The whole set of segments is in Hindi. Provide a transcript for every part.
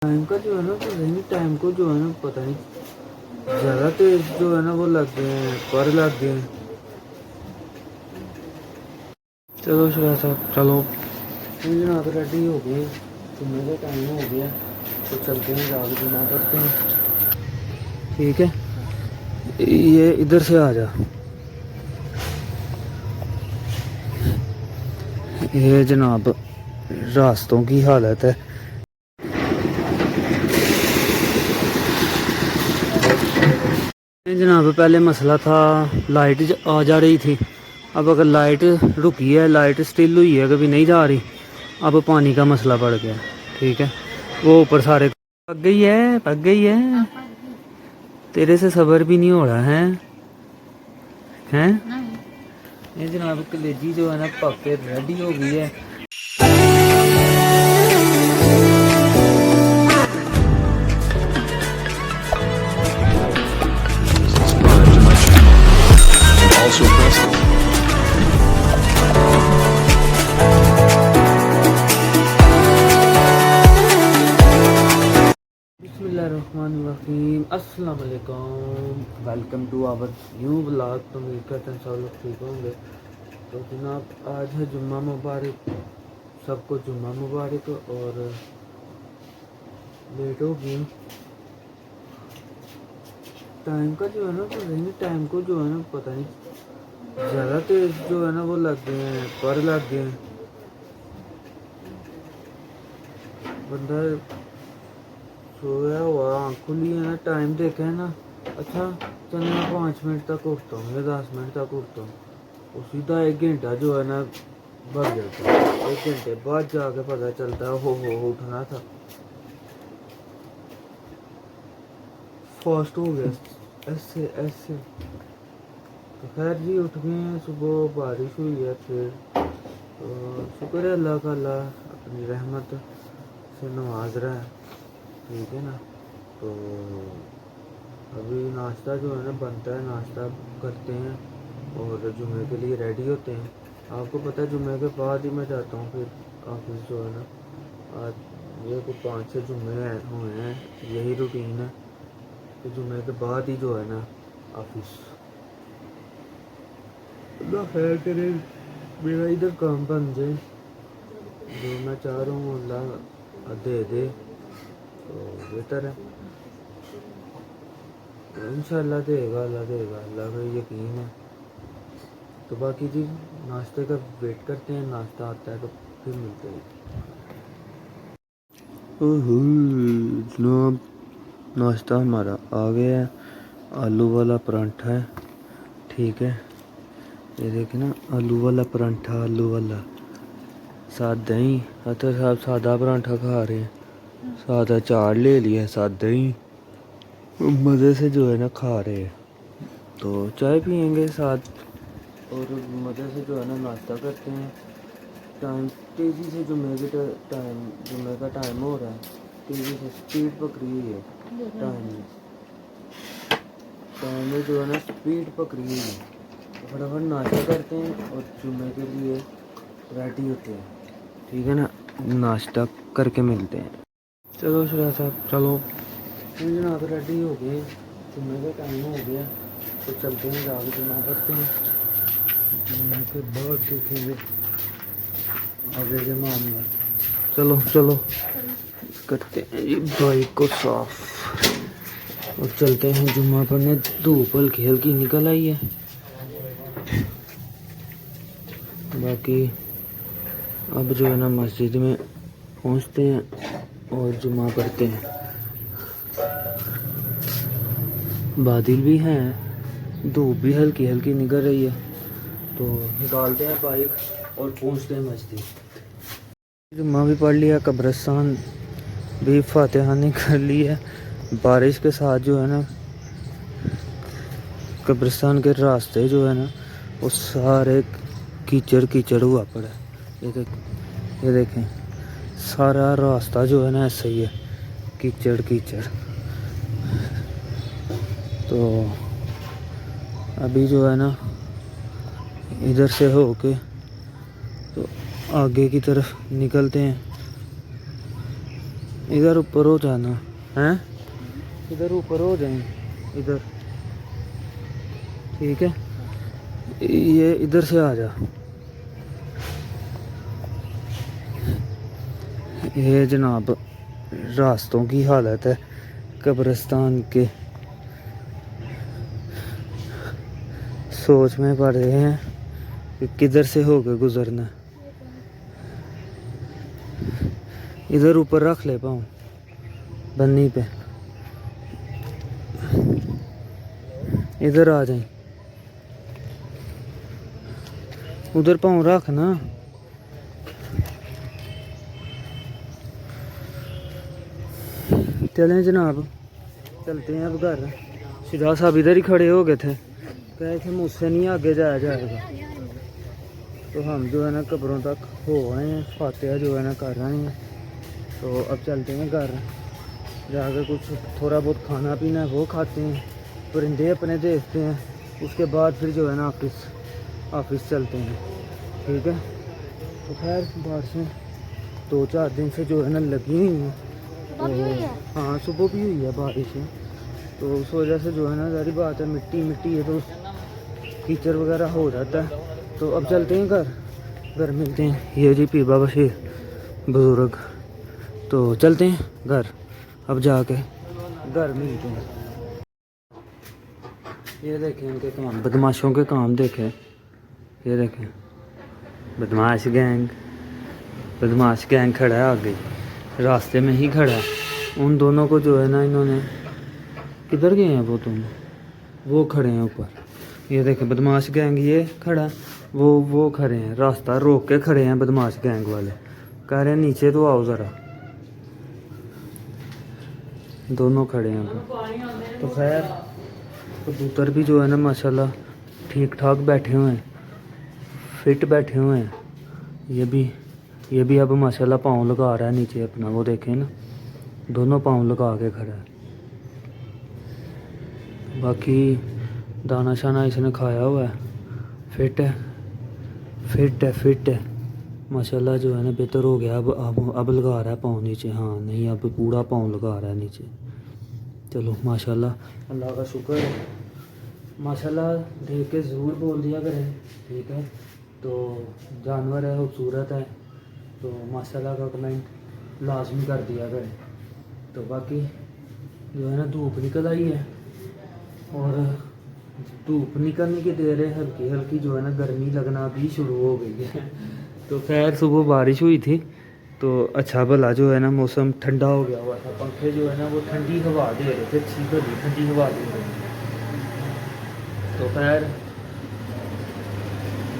टाइम का जो है ना तो नहीं, टाइम को जो है ना पता नहीं ज़्यादा तेज जो है ना वो लग गए हैं, पर लग गए हैं। चलो शुरा साहब चलो जनाब रेडी हो गए, जुम्मे का टाइम हो गया तो चलते हैं, जाके जुम्मा करते हैं। ठीक है, ये इधर से आ जा। ये जनाब रास्तों की हालत है। जनाब पहले मसला था लाइट आ जा रही थी, अब अगर लाइट रुकी है, लाइट स्टिल हुई है, कभी नहीं जा रही, अब पानी का मसला बढ़ गया। ठीक है, वो ऊपर सारे पक गई है, तेरे से सब्र भी नहीं हो रहा है हैं। ये जनाब कलेजी जो है ना पक के रेडी हो गई है। Also press बिस्मिल्लाहिर्रहमानिर्रहीम, अस्सलाम वालेकुम, welcome to our new blog. तो उम्मीद करते हैं सब लोग ठीक होंगे। तो जनाब आज है जुम्मा मुबारक, सबको जुम्मा मुबारक। और लेट हो गई, टाइम का जो है ना तो नहीं, टाइम को जो है ना पता नहीं ज़्यादा तेज जो है ना वो लग गए हैं, पर लग गए हैं। बंदा सोया हुआ आँख खुली है ना, टाइम देखे है ना, अच्छा चलो मैं 5 मिनट तक उठता हूँ या 10 मिनट तक उठता हूँ, और सीधा 1 घंटा जो है ना बढ़ जाता है। 1 घंटे बाद जाके पता चलता है हो उठना था, फास्ट हो गया ऐसे ऐसे। तो खैर जी उठ गए हैं, सुबह बारिश हुई है फिर, तो शुक्र है अल्लाह का, अल्लाह अपनी रहमत से नवाज रहा है। ठीक है ना, तो अभी नाश्ता जो है ना बनता है, नाश्ता करते हैं और जुमे के लिए रेडी होते हैं। आपको पता है जुमे के बाद ही मैं जाता हूँ फिर ऑफिस जो है ना। आज ये कुछ 5-6 जुमे हुए हैं, यही रूटीन है कि जुमे के बाद ही जो है ना ऑफिस। अल्लाह खैर करे, मेरा इधर काम बन जाए, जो मैं चाह रहा हूँ अल्लाह दे दे तो बेहतर है। इंशाल्लाह देगा, अल्लाह देगा, अल्लाह का यकीन है। तो बाकी जी नाश्ते का वेट करते हैं, नाश्ता आता है तो फिर मिलते हैं। जनाब नाश्ता हमारा आ गया है, आलू वाला परांठा है। ठीक है, ये देखे ना, आलू वाला परांठा, आलू वाला साथ दही। अतर साहब सादा परांठा खा रहे हैं, सादा चाट ले लिया, साथ दही मज़े से जो है ना खा रहे हैं। तो चाय पियेंगे साथ और मज़े से जो है ना नाश्ता करते हैं। टाइम तेज़ी से जुम्मे का टाइम हो रहा है, तेज़ी से स्पीड पकड़ी हुई है टाइम में जो है ना स्पीड पकड़ी हुई है। तो फटाफट नाश्ता करते हैं और जुम्मे के लिए रेडी होते हैं। ठीक है ना, नाश्ता करके मिलते हैं। चलो शुरा साहब चलो जनाब रेडी हो गए, जुम्मे का टाइम हो गया तो चलते हैं, जाके जुम्मा करते हैं। जुम्मे के बाद देखेंगे आगे के मामला। चलो चलो करते हैं ये बाइक को साफ और चलते हैं जुम्मा पढ़ने। धूप हल्की हल्की निकल आई है, बाकी अब जो है ना मस्जिद में पहुंचते हैं और जुम्मा पढ़ते हैं। बादल भी हैं, धूप भी हल्की हल्की निकल रही है, तो निकालते हैं बाइक और पहुंचते हैं मस्जिद। जुम्मा भी पढ़ लिया, कब्रिस्तान भी फातिहानी कर ली है। बारिश के साथ जो है ना कब्रिस्तान के रास्ते जो है ना वो सारे कीचड़ कीचड़ हुआ पड़ा है। ये देखें सारा रास्ता जो है ना ऐसा ही है, कीचड़ कीचड़। तो अभी जो है ना इधर से होके तो आगे की तरफ निकलते हैं। इधर ऊपर हो जाना है, इधर ऊपर हो जाए, इधर ठीक है। ये इधर से आ जा। ये जनाब रास्तों की हालत है कब्रिस्तान के। सोच में पड़ रहे हैं कि किधर से होकर गुजरना। इधर ऊपर रख ले पाऊँ बन्नी पे, इधर आ जाए, उधर पाँव रख ना। चलें जनाब, चलते हैं अब घर। शुजा साहब इधर ही खड़े हो गए थे, कहे थे मुझसे नहीं आगे जाया जाएगा। तो हम जो है ना कब्रों तक हो आए हैं, फातिहा जो है ना कर रहे हैं। तो अब चलते हैं घर, जाकर कुछ थोड़ा बहुत खाना पीना है वो खाते हैं, परिंदे अपने देखते हैं, उसके बाद फिर जो है ना ऑफिस चलते हैं, ठीक है। तो खैर बारिशें 2-4 दिन से जो है ना लगी हुई हैं। तो हाँ सुबह भी हुई है बारिशें, तो उस वजह से जो है ना सारी बात है, मिट्टी है तो कीचड़ वगैरह हो जाता है। तो अब चलते हैं घर मिलते हैं। ये जी पीबा बशीर बुज़ुर्ग, तो चलते हैं घर, अब जाके घर मिलते हैं। ये देखें इनके काम, बदमाशों के काम देखें। ये देखें बदमाश गैंग खड़ा है आगे, रास्ते में ही खड़ा है। उन दोनों को जो है ना इन्होंने, किधर गए हैं वो दोनों, वो खड़े हैं ऊपर। ये देखें बदमाश गैंग ये खड़ा है, वो खड़े हैं, रास्ता रोक के खड़े हैं बदमाश गैंग वाले, कह रहे हैं नीचे तो आओ ज़रा। दोनों खड़े हैं। तो खैर कबूतर भी जो है ना माशाल्लाह ठीक ठाक बैठे हुए हैं, फिट बैठे हुए हैं। ये भी अब माशाल्लाह पाँव लगा रहा है नीचे अपना, वो देखें ना दोनों पाँव लगा के खड़ा है। बाकी दाना शाना इसने खाया हुआ है, फिट है माशाल्लाह जो है ना बेहतर हो गया। अब लगा रहा है पाँव नीचे, हाँ नहीं अब पूरा पाँव लगा रहा है नीचे। चलो माशाल्लाह, अल्लाह का शुक्र है। माशाल्लाह देख के ज़रूर बोल दिया करें, ठीक है। तो जानवर है, खूबसूरत है, तो माशाल्लाह का कमेंट लाजमी कर दिया करें। तो बाकी जो है ना धूप निकल आई है, और धूप निकलने की देर है, हल्की जो है ना गर्मी लगना भी शुरू हो गई है। तो खैर सुबह बारिश हुई थी, तो अच्छा भला जो है ना मौसम ठंडा हो गया हुआ था, पंखे जो है ना वो ठंडी हवा दे रहे थे, अच्छी भली ठंडी हवा दे रहे थे। तो खैर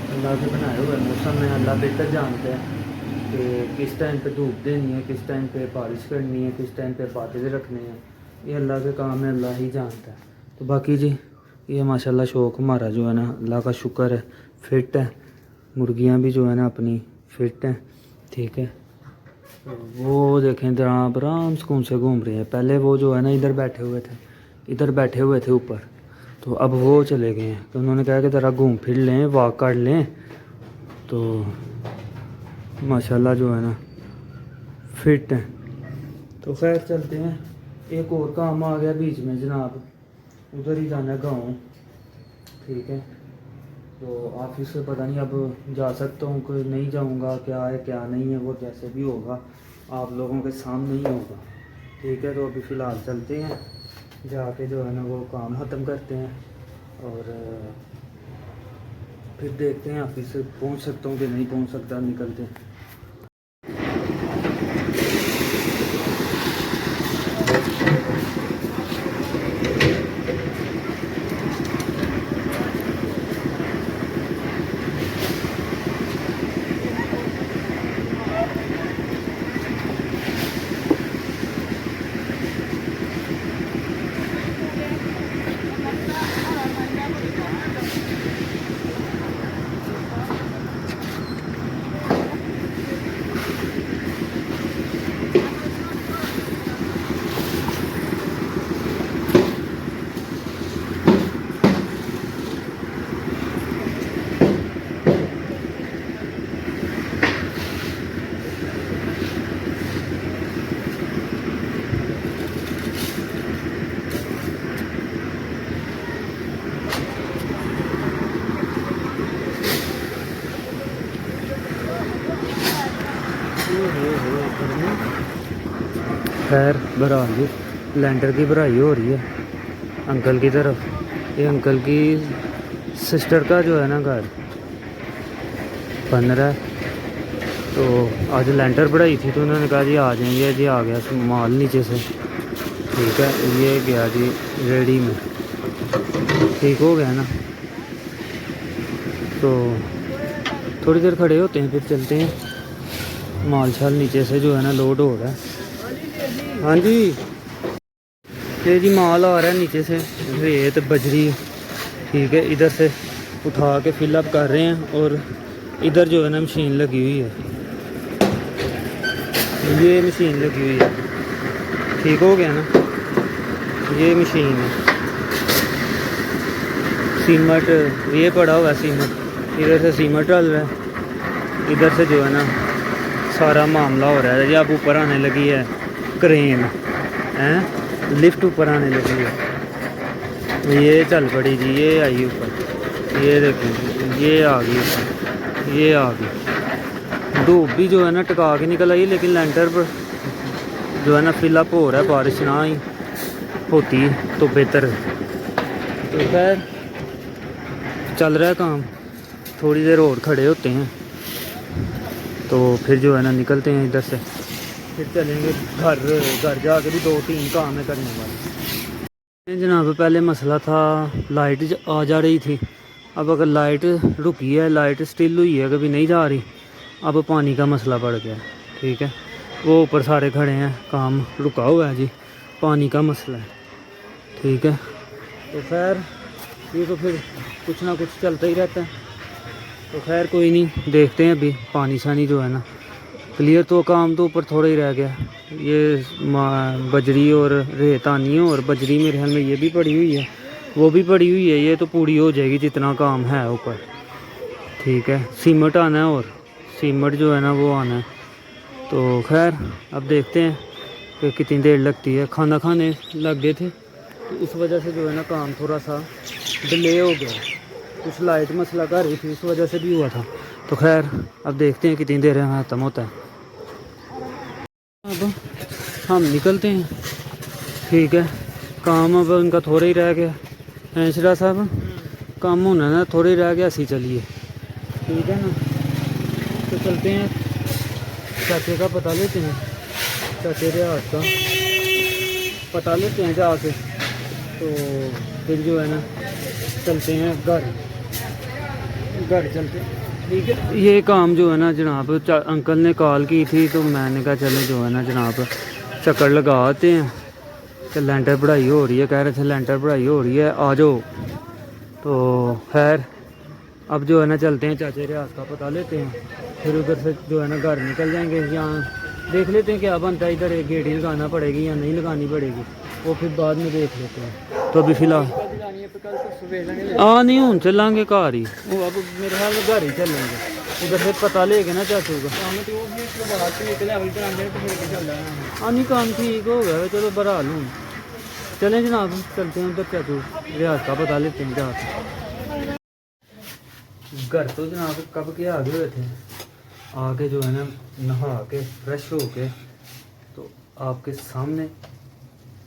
अल्लाह के बनाए हुए मौसम में अल्लाह बेहतर जानते हैं कि किस टाइम पे धूप देनी है, किस टाइम पे बारिश करनी है, किस टाइम पे बादल रखने हैं। ये अल्लाह के काम है, अल्लाह ही जानता है। तो बाकी जी ये माशाल्लाह शौक़ हमारा जो है ना अल्लाह का शुक्र है फिट है। मुर्गियाँ भी जो है ना अपनी फिट हैं, ठीक है। तो वो देखें जनाब आराम सुकून से घूम रहे हैं। पहले वो जो है ना इधर बैठे हुए थे ऊपर, तो अब वो चले गए हैं। तो उन्होंने कहा कि ज़रा घूम फिर लें, वॉक कर लें। तो माशाल्लाह जो है ना फिट हैं। तो खैर चलते हैं, एक और काम आ गया बीच में जनाब, उधर ही जाना है गाँव, ठीक है। तो ऑफिस से पता नहीं अब जा सकता हूँ कि नहीं जाऊँगा, क्या है क्या नहीं है वो जैसे भी होगा आप लोगों के सामने ही होगा, ठीक है। तो अभी फ़िलहाल चलते हैं, जाके जो है ना वो काम ख़त्म करते हैं, और फिर देखते हैं ऑफिस से पहुँच सकता हूँ कि नहीं पहुँच सकता, निकलते हैं। खैर बहरहाल लेंटर की भराई हो रही है अंकल की तरफ। ये अंकल की सिस्टर का जो है ना घर बन रहा है, तो आज लेंटर बढ़ाई थी तो उन्होंने कहा जी आ जाएंगे जी, आ गया माल नीचे से। ठीक है, ये गया जी रेडी में, ठीक हो गया ना। तो थोड़ी देर खड़े होते हैं फिर चलते हैं। माल शाल नीचे से जो है ना लोड हो रहा है। हाँ जी, ये जी माल आ रहा है नीचे से, रेत बजरी। ठीक है, इधर से उठा के फिलअप कर रहे हैं और इधर जो है ना मशीन लगी हुई है, ये मशीन लगी हुई है। ठीक हो गया ना, ये मशीन है। सीमेंट ये पड़ा हुआ है, सीमेंट इधर से सीमेंट डाल रहा है, इधर से जो है ना सारा मामला हो रहा है जी। अब ऊपर आने लगी है क्रेन हैं, लिफ्ट ऊपर आने लगी है। ये चल पड़ी जी, ये आई ऊपर, ये देखें ये आ गई ऊपर, ये आ गई। धूप भी जो है ना टका के निकल आई, लेकिन लेंटर पर जो है ना फिलअप हो रहा है। बारिश ना ही होती तो बेहतर है। तो खैर चल रहा है काम, थोड़ी देर और खड़े होते हैं तो फिर जो है ना निकलते हैं इधर से, फिर चलेंगे घर। घर जाके भी 2-3 काम है करने वाले जनाब। पहले मसला था लाइट आ जा रही थी, अब अगर लाइट रुकी है, लाइट स्टिल हुई है, कभी नहीं जा रही, अब पानी का मसला बढ़ गया। ठीक है, वो ऊपर सारे खड़े हैं, काम रुका हुआ है जी, पानी का मसला है। ठीक है, तो खैर ये तो फिर कुछ ना कुछ चलता ही रहता है। तो खैर कोई नहीं, देखते हैं अभी पानी शानी जो है ना क्लियर। तो काम तो ऊपर थोड़ा ही रह गया, ये बजरी और रेत आनी है, और बजरी मेरे ख्याल में ये भी पड़ी हुई है, वो भी पड़ी हुई है। ये तो पूरी हो जाएगी जितना काम है ऊपर। ठीक है, सीमेंट आना है और सीमेंट जो है ना वो आना है। तो खैर अब देखते हैं कि कितनी देर लगती है। खाना खाने लग गए थे तो उस वजह से जो है ना काम थोड़ा सा डिले हो गया, कुछ लाइट मसला कर रही थी, उस वजह से भी हुआ था। तो खैर अब देखते हैं कितनी देर में ख़त्म होता है। अब हम निकलते हैं। ठीक है, काम अब उनका थोड़ा ही रह गया। हैंसरा साहब काम होना ना थोड़ा ही रह गया, ऐसी चलिए। ठीक है ना, तो चलते हैं, चाचे का पता लेते हैं, चाचे के हाथ का पता लेते हैं जाके। तो फिर जो है ना चलते हैं घर चलते हैं। ठीक है, ये काम जो है ना जनाब अंकल ने कॉल की थी, तो मैंने कहा चलो जो है ना जनाब चक्कर लगा आते हैं। तो लेंटर बढ़ाई हो रही है, कह रहे थे लेंटर बढ़ाई हो रही है, आ जाओ। तो खैर अब जो है ना चलते हैं, चाचे रियाज का पता लेते हैं, फिर उधर से जो है ना घर निकल जाएंगे। यहाँ देख लेते हैं क्या बनता है, इधर एक गेड़ी लगाना पड़ेगी या नहीं लगानी पड़ेगी, वो फिर बाद में देख लेते हैं। तो अभी फ़िलहाल नहीं हूँ चलेंगे घर ही, वो अब मेरे ख्याल में घर ही चलेंगे। उधर से पता लेके ना चाचू का नहीं काम ठीक हो गया, चलो बहरहाल हूँ चलें जनाब, चलते हैं उधर चाचू रियाज का पता लेते हैं क्या। घर तो जनाब कब के आगे हुए थे, आके जो है ना नहा के फ्रेश हो के तो आपके सामने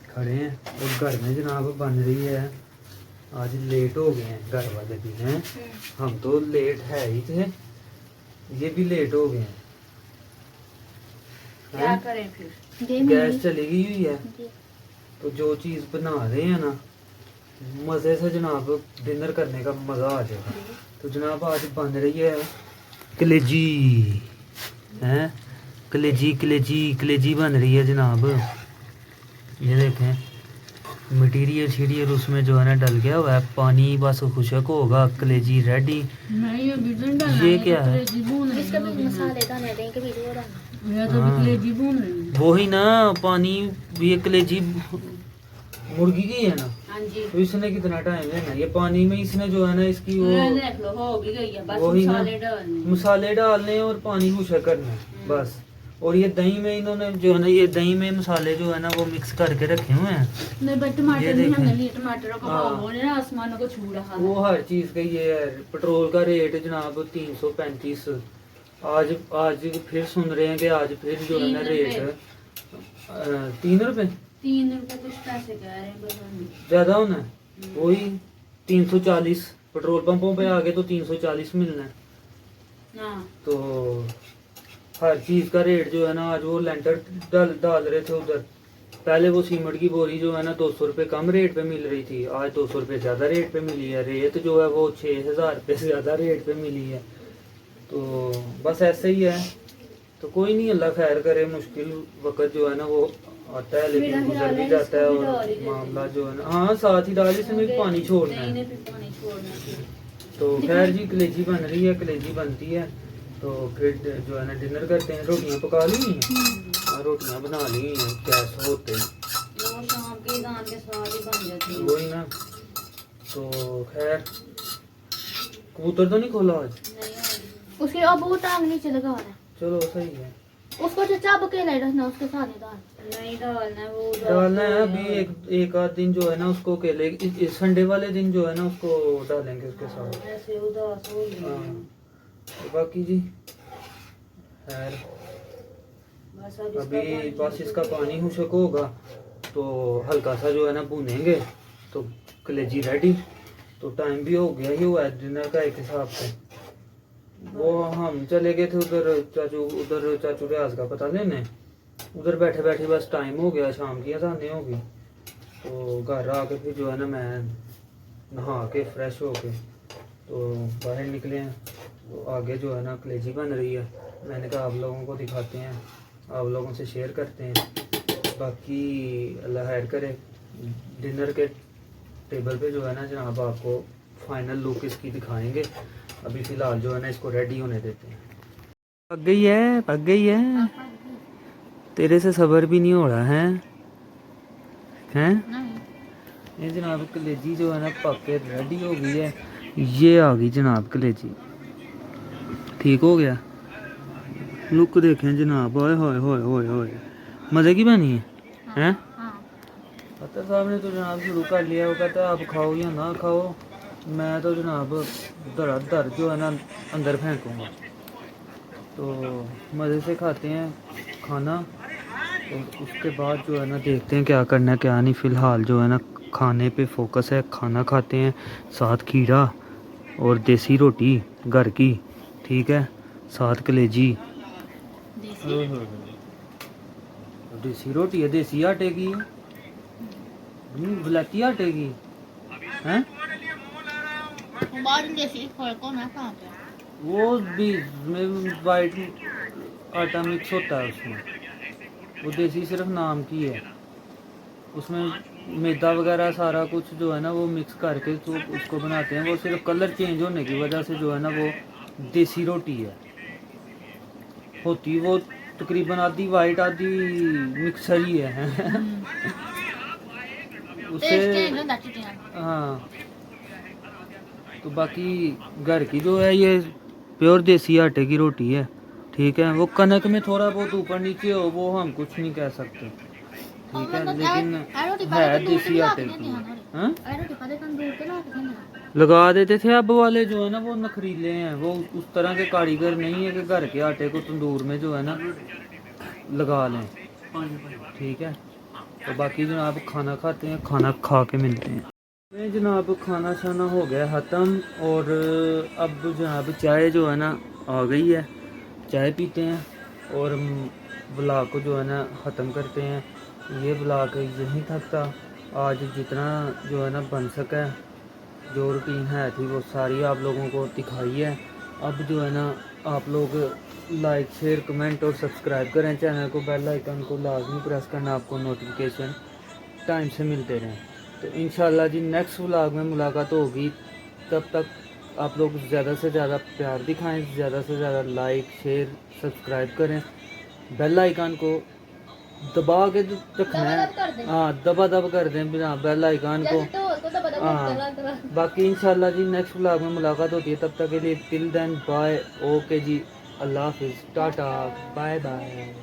खड़े हैं। और घर में जनाब बन रही है, आज लेट हो गए हैं घर वाले भी हैं, हम तो लेट है ही थे, ये भी लेट हो गए हैं। क्या करें फिर, गैस चली गई हुई है, तो जो चीज़ बना रहे हैं ना मज़े से जनाब डिनर करने का मज़ा आ जाएगा। तो जनाब आज बन रही है कलेजी, हैं कलेजी बन रही है जनाब। ये देखें मटीरियल शीरियल उसमें जो है ना डल गया हुआ है, पानी बस खुशक होगा, कलेजी रेडी। ये क्या है, वही ना पानी, ये कलेजी मुर्गी की है ना, तो इसने कितना टाइम है ना, ये पानी में इसने जो है ना इसकी वो वही ना मसाले डालने और पानी खुशक करना बस। और ये दही में इन्होंने जो है ना, ये दही में मसाले जो है ना वो मिक्स करके रखे हुए हैं। ये देखें वो हर चीज़ का ये है। पेट्रोल का रेट जनाब 335, आज फिर सुन रहे हैं कि आज फिर जो है ना रेट ₹3 ₹3 कुछ पैसे कह रहे हैं बस हम। ज़्यादा होना है, वही 340 पेट्रोल पंपों पे आगे तो 340 मिलना है। हाँ तो हर चीज़ का रेट जो है ना, आज वो लेंटर डाल रहे थे उधर, पहले वो सीमेंट की बोरी जो है ना 200 रुपये कम रेट पे मिल रही थी, आज 200 रुपये ज़्यादा रेट पे मिली है। रेत जो है वो 6000 रुपये से ज़्यादा रेट पे मिली है। तो बस ऐसे ही है। तो कोई नहीं, अल्लाह खैर करे। मुश्किल वक्त जो है ना वो आता है, लेकिन गुजर भी जाता है। और मामला जो है ना, हाँ साथ ही डाल, इसमें भी पानी छोड़ना है। नहीं फिर पानी छोड़ना फिर। तो खैर जी, कलेजी बन रही है, कलेजी बनती है तो फिर जो है ना डिनर करते हैं। रोटियां पका ली हैं, रोटियां बना ली हैं, गैस होते हैं वो शाम के दान के साथ ही बन जाती है। वही ना। तो खैर, कबूतर तो नहीं खोला आज? नहीं आ उसके अब वो टांग नीचे लगा रहा है। चलो सही है। उसको चाचा अब अकेला ही रखना, उसके साथ नहीं डाल नहीं डालना, वो डालना है अभी एक आध दिन जो है ना उसको अकेले, संडे वाले दिन जो है ना उसको डालेंगे उसके साथ। ऐसे उदास हो गई। हाँ, तो बाकी जी खैर, बस अब अभी बस इसका पानी हुशक होगा तो हल्का सा जो है ना भूनेंगे तो कलेजी रेडी। तो टाइम भी हो गया ही हुआ है डिनर का एक हिसाब से। वो हम चले गए थे उधर चाचू रियाज का पता लेने, उधर बैठे बैठे बस टाइम हो गया, शाम की अज़ानें हो गई। तो घर आके फिर जो है ना मैं नहा के फ्रेश हो के तो बाहर निकले हैं। तो आगे जो है ना कलेजी बन रही है, मैंने कहा आप लोगों को दिखाते हैं, आप लोगों से शेयर करते हैं। बाकी अल्लाह खैर करे, डिनर के टेबल पे जो है ना जनाब आपको फाइनल लुक इसकी दिखाएंगे। अभी फ़िलहाल जो है ना इसको रेडी होने देते हैं। पक गई है, तेरे से सब्र भी नहीं हो रहा है हैं? ये जनाब कलेजी जो है ना पक के रेडी हो गई है। ये आ गई जनाब कलेजी, ठीक हो गया। लुक देखें जनाब, ओए होए होए होए होए, मज़े की बनी है हैं? फतर साहब ने तो जनाब शुरू कर लिया, वो कहता है आप खाओ या ना खाओ, मैं तो जनाब धड़ जो है ना अंदर फेंकूँगा। तो मज़े से खाते हैं खाना, तो उसके बाद जो है ना देखते हैं क्या करना है क्या नहीं। फ़िलहाल जो है ना खाने पे फोकस है, खाना खाते हैं, साथ खीरा और देसी रोटी घर की, ठीक है, साथ कलेजी। देसी रोटी है, देसी आटे की है, वलायती आटे की हैं? वो भी में वाइट आटा मिक्स होता है उसमें, वो देसी सिर्फ नाम की है। उसमें मैदा वगैरह सारा कुछ जो है ना वो मिक्स करके तो उसको बनाते हैं। वो सिर्फ कलर चेंज होने की वजह से जो है ना वो देसी रोटी है। होती वो तकरीबन आधी वाइट आधी मिक्सर ही है उससे। हाँ, तो बाकी घर की जो है ये प्योर देसी आटे की रोटी है, ठीक है। वो कनक में थोड़ा बहुत ऊपर नीचे हो वो हम कुछ नहीं कह सकते, ठीक है, लेकिन है देसी आटे की। हाँ? लगा देते थे अब वाले जो है ना वो नखरीले हैं, वो उस तरह के कारीगर नहीं है कि घर के आटे को तंदूर में जो है ना लगा लें, ठीक है। तो बाकी जनाब खाना खाते हैं, खाना खा के मिलते हैं। मैं जनाब खाना शाना हो गया ख़त्म, और अब जनाब चाय जो है ना आ गई है, चाय पीते हैं और ब्लॉग को जो है ना ख़त्म करते हैं। ये ब्लॉग यहीं तक था आज, जितना जो है ना बन सका, जो रूटीन है थी वो सारी आप लोगों को दिखाई है। अब जो है ना आप लोग लाइक शेयर कमेंट और सब्सक्राइब करें चैनल को, बेल आइकन को लाजमी प्रेस करना, आपको नोटिफिकेशन टाइम से मिलते रहें। तो इंशाल्लाह जी नेक्स्ट व्लॉग में मुलाकात होगी, तब तक आप लोग ज़्यादा से ज़्यादा प्यार दिखाएं, ज़्यादा से ज़्यादा लाइक शेयर सब्सक्राइब करें, बेल आइकन को दबा के रखना है। हाँ, दबा दब कर दें बिना बेल आइकन को। हाँ, बाकी इंशाल्लाह जी नेक्स्ट व्लॉग में मुलाकात होती है, तब तक के लिए टिल देन बाय, ओके जी, अल्लाह हाफिज़, टाटा, बाय बाय।